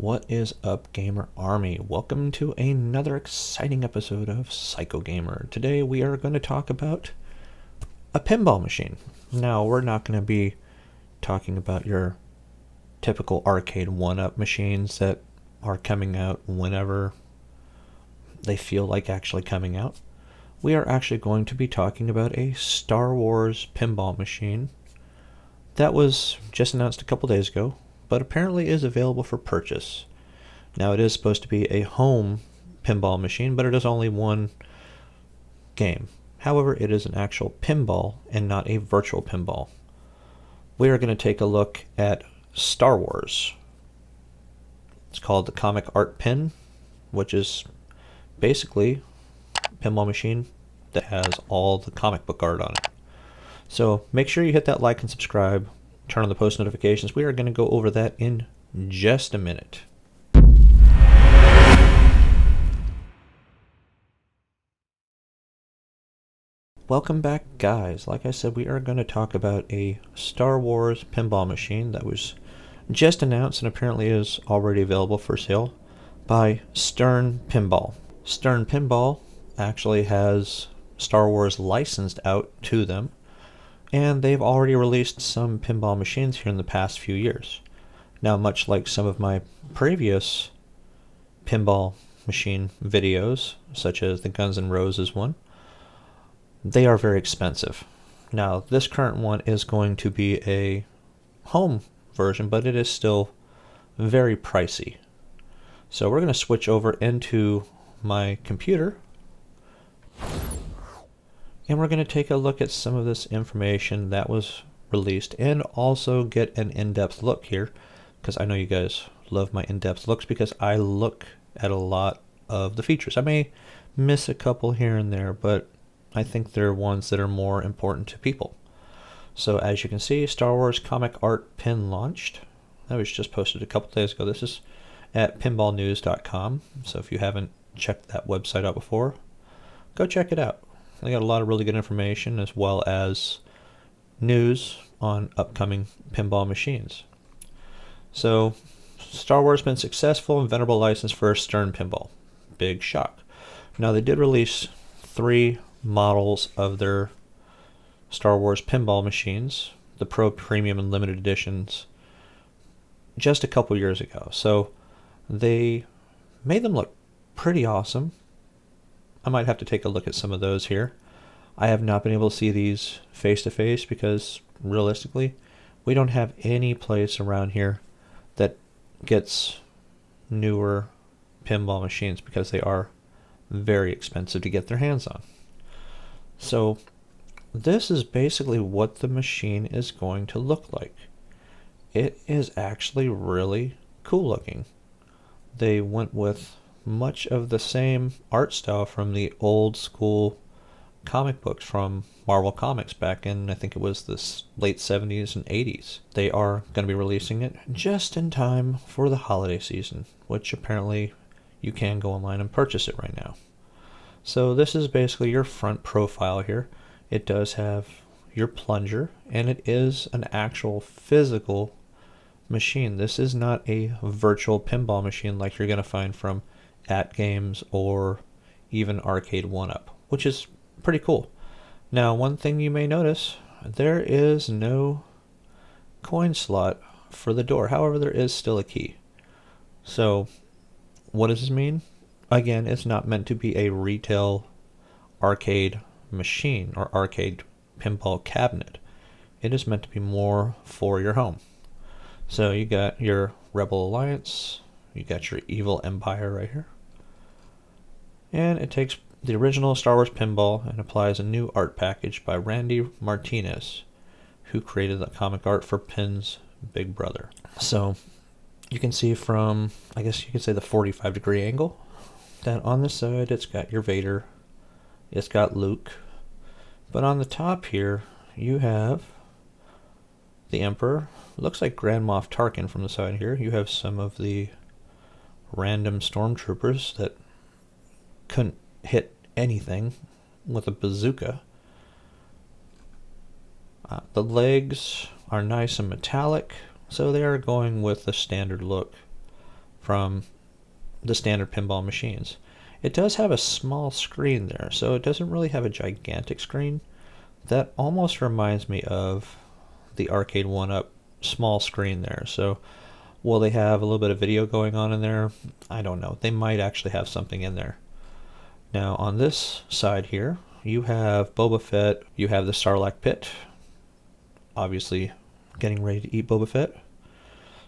What is up, Gamer Army? Welcome to another exciting episode of Psycho Gamer. Today we are going to talk about a pinball machine. Now, we're not going to be talking about your typical Arcade1up machines that are coming out whenever they feel like actually coming out. We are actually going to be talking about a Star Wars pinball machine that was just announced a couple days ago, but apparently is available for purchase. Now, it is supposed to be a home pinball machine, but it is only one game. However, it is an actual pinball and not a virtual pinball. We are going to take a look at Star Wars. It's called the Comic Art Pin, which is basically a pinball machine that has all the comic book art on it. So make sure you hit that like and subscribe. Turn on the post notifications. We are going to go over that in just a minute. Welcome back, guys. Like I said, we are going to talk about a Star Wars pinball machine that was just announced and apparently is already available for sale by Stern Pinball. Stern Pinball actually has Star Wars licensed out to them, and they've already released some pinball machines here in the past few years. Now, much like some of my previous pinball machine videos, such as the Guns N' Roses one, they are very expensive. Now, this current one is going to be a home version, but it is still very pricey. So we're going to switch over into my computer, and we're going to take a look at some of this information that was released and also get an in-depth look here, because I know you guys love my in-depth looks because I look at a lot of the features. I may miss a couple here and there, but I think they're ones that are more important to people. So as you can see, Star Wars Comic Art Pin launched. That was just posted a couple days ago. This is at pinballnews.com. So if you haven't checked that website out before, go check it out. They got a lot of really good information as well as news on upcoming pinball machines. So, Star Wars has been successful and venerable license for Stern Pinball. Big shock. Now, they did release 3 models of their Star Wars pinball machines, the Pro, Premium, and Limited Editions, just a couple years ago. So, they made them look pretty awesome. I might have to take a look at some of those here. I have not been able to see these face to face because realistically, we don't have any place around here that gets newer pinball machines because they are very expensive to get their hands on. So this is basically what the machine is going to look like. It is actually really cool looking. They went with much of the same art style from the old school comic books from Marvel Comics back in, I think it was the late 70s and 80s. They are going to be releasing it just in time for the holiday season, which apparently you can go online and purchase it right now. So this is basically your front profile here. It does have your plunger, and it is an actual physical machine. This is not a virtual pinball machine like you're going to find from at games or even Arcade1up, which is pretty cool. Now, one thing you may notice, there is no coin slot for the door. However, there is still a key. So what does this mean? Again, it's not meant to be a retail arcade machine or arcade pinball cabinet. It is meant to be more for your home. So you got your Rebel Alliance, you got your Evil Empire right here. And it takes the original Star Wars pinball and applies a new art package by Randy Martinez, who created the comic art for Pin's Big Brother. So you can see from, I guess you could say, the 45-degree angle that on this side it's got your Vader, it's got Luke, but on the top here you have the Emperor. Looks like Grand Moff Tarkin from the side here. You have some of the random stormtroopers that couldn't hit anything with a bazooka. The legs are nice and metallic, so they are going with the standard look from the standard pinball machines. It does have a small screen there, so it doesn't really have a gigantic screen. That almost reminds me of the Arcade1up small screen there. So will they have a little bit of video going on in there? I don't know. They might actually have something in there. Now on this side here, you have Boba Fett, you have the Sarlacc pit, obviously getting ready to eat Boba Fett.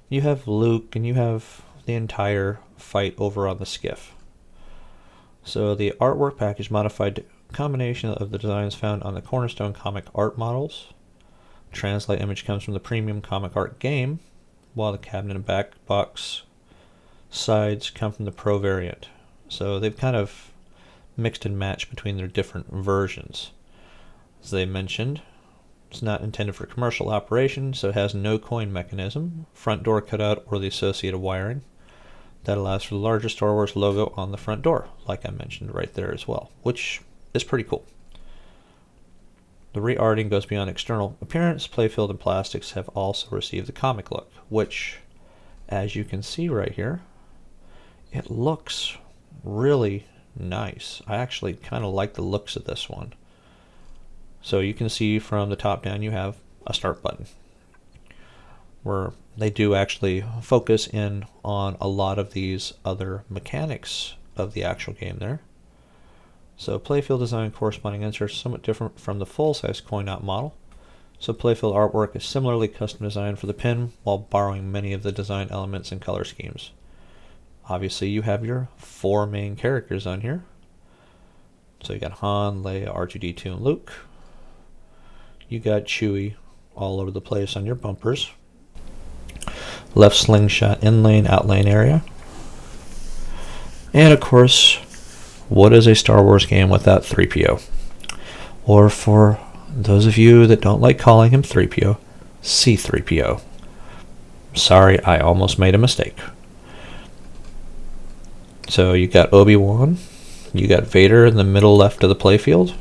You have Luke, and you have the entire fight over on the skiff. So the artwork package modified combination of the designs found on the Cornerstone comic art models. Translate image comes from the premium comic art game, while the cabinet and back box sides come from the Pro variant. So they've kind of mixed and matched between their different versions. As they mentioned, it's not intended for commercial operation, so it has no coin mechanism, front door cutout, or the associated wiring. That allows for the larger Star Wars logo on the front door, like I mentioned right there as well, which is pretty cool. The re-arting goes beyond external appearance. Playfield and plastics have also received the comic look, which, as you can see right here, it looks really nice. I actually kind of like the looks of this one. So you can see from the top down you have a start button, where they do actually focus in on a lot of these other mechanics of the actual game there. So playfield design corresponding inserts somewhat different from the full-size coin-op model. So playfield artwork is similarly custom designed for the pin while borrowing many of the design elements and color schemes. Obviously you have your 4 main characters on here. So you got Han, Leia, R2-D2, and Luke. You got Chewie all over the place on your bumpers. Left slingshot in lane, out lane area. And of course, what is a Star Wars game without 3PO? Or for those of you that don't like calling him 3PO, C-3PO. Sorry, I almost made a mistake. So you got Obi-Wan, you got Vader in the middle left of the playfield,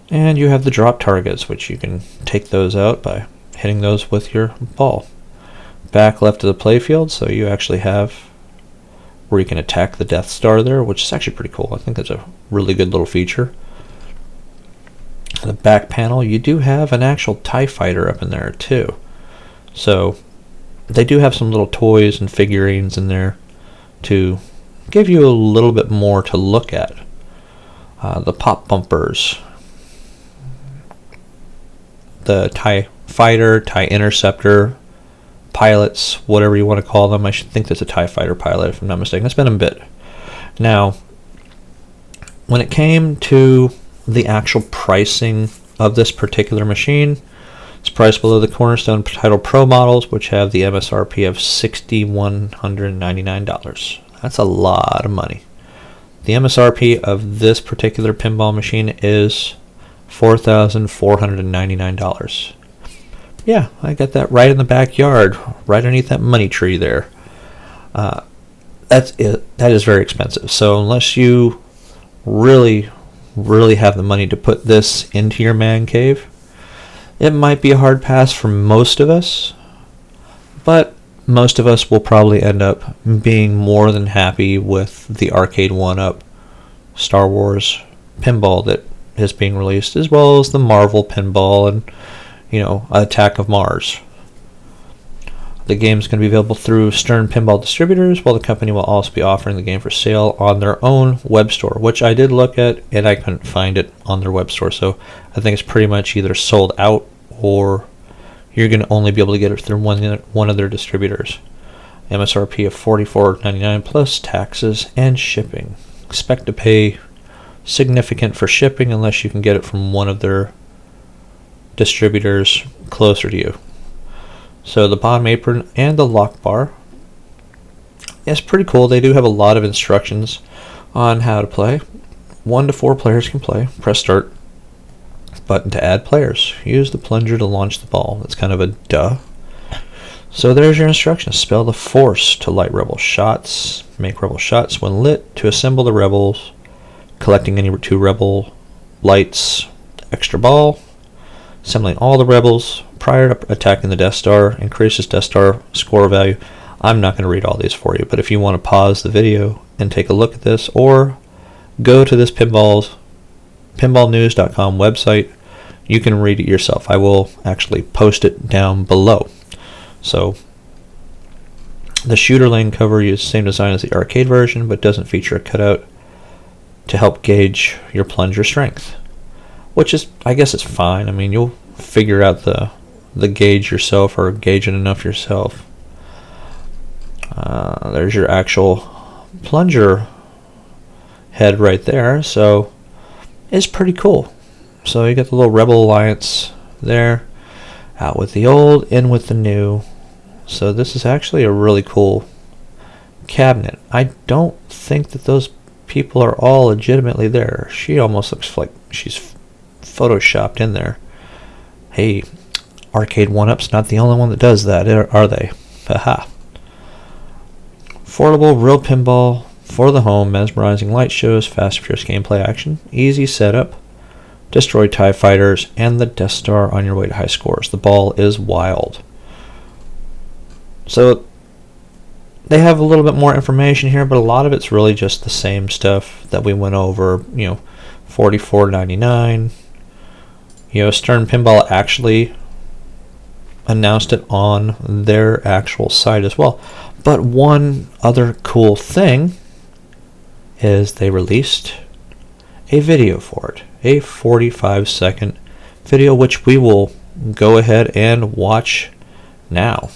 and you have the drop targets, which you can take those out by hitting those with your ball. Back left of the playfield, so you actually have where you can attack the Death Star there, which is actually pretty cool. I think that's a really good little feature. The back panel, you do have an actual TIE fighter up in there too. So they do have some little toys and figurines in there to give you a little bit more to look at. The pop bumpers, the TIE fighter, TIE interceptor, pilots, whatever you want to call them. I should think that's a TIE fighter pilot if I'm not mistaken. It's been a bit. Now, when it came to the actual pricing of this particular machine, it's priced below the Cornerstone Title Pro models, which have the MSRP of $6,199. That's a lot of money. The MSRP of this particular pinball machine is $4,499. Yeah, I got that right in the backyard, right underneath that money tree there. That's it. That is very expensive. So unless you really have the money to put this into your man cave, it might be a hard pass for most of us, but most of us will probably end up being more than happy with the Arcade1up Star Wars pinball that is being released, as well as the Marvel pinball and, Attack of Mars. The game is going to be available through Stern Pinball Distributors, while the company will also be offering the game for sale on their own web store, which I did look at and I couldn't find it on their web store. So I think it's pretty much either sold out or you're going to only be able to get it through one of their distributors. MSRP of $44.99 plus taxes and shipping. Expect to pay significant for shipping unless you can get it from one of their distributors closer to you. So the bottom apron and the lock bar is pretty cool. They do have a lot of instructions on how to play. 1 to 4 players can play. Press start button to add players. Use the plunger to launch the ball. That's kind of a duh. So there's your instructions. Spell the force to light rebel shots. Make rebel shots when lit to assemble the rebels. Collecting any 2 rebel lights. Extra ball. Assembling all the rebels prior to attacking the Death Star. Increases Death Star score value. I'm not going to read all these for you, but if you want to pause the video and take a look at this, or go to this pinballnews.com website, you can read it yourself. I will actually post it down below. So the shooter lane cover uses the same design as the arcade version, but doesn't feature a cutout to help gauge your plunger strength, which is, I guess it's fine. I mean, you'll figure out the gauge yourself, or gauge it enough yourself. There's your actual plunger head right there, so it's pretty cool. So you got the little Rebel Alliance there, out with the old, in with the new. So this is actually a really cool cabinet. I don't think that those people are all legitimately there. She almost looks like she's photoshopped in there. Hey, Arcade1up's not the only one that does that, are they? Haha. Affordable, real pinball for the home, mesmerizing light shows, fast and furious gameplay action, easy setup, destroy TIE fighters, and the Death Star on your way to high scores. The ball is wild. So they have a little bit more information here, but a lot of it's really just the same stuff that we went over. You know, $44.99. You know, Stern Pinball actually announced it on their actual site as well. But one other cool thing is they released a video for it, a 45-second video, which we will go ahead and watch now.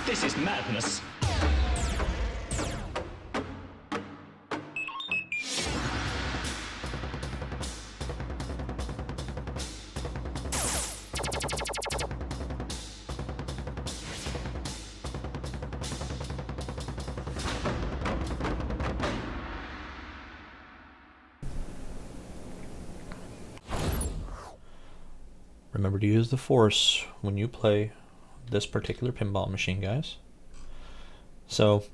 This is madness. Remember to use the force when you play this particular pinball machine, guys. So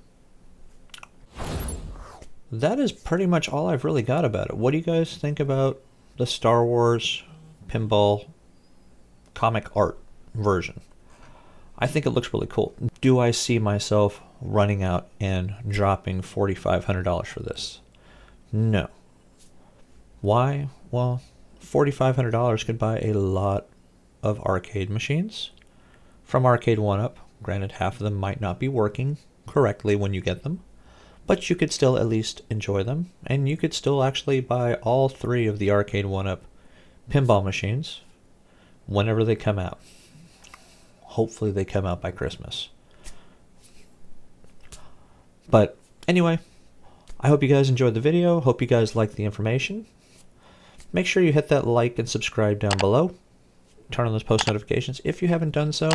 that is pretty much all I've really got about it. What do you guys think about the Star Wars pinball comic art version? I think it looks really cool. Do I see myself running out and dropping $4,500 for this? No. Why? Well, $4,500 could buy a lot of arcade machines from Arcade1up. Granted, half of them might not be working correctly when you get them, but you could still at least enjoy them, and you could still actually buy all 3 of the Arcade1up pinball machines whenever they come out. Hopefully they come out by Christmas. But anyway, I hope you guys enjoyed the video. Hope you guys liked the information. Make sure you hit that like and subscribe down below. Turn on those post notifications if you haven't done so.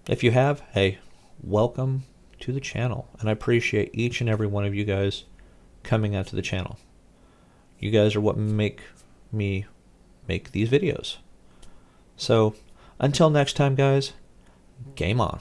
If you have, hey, welcome to the channel. And I appreciate each and every one of you guys coming out to the channel. You guys are what make me make these videos. So, until next time, guys, game on.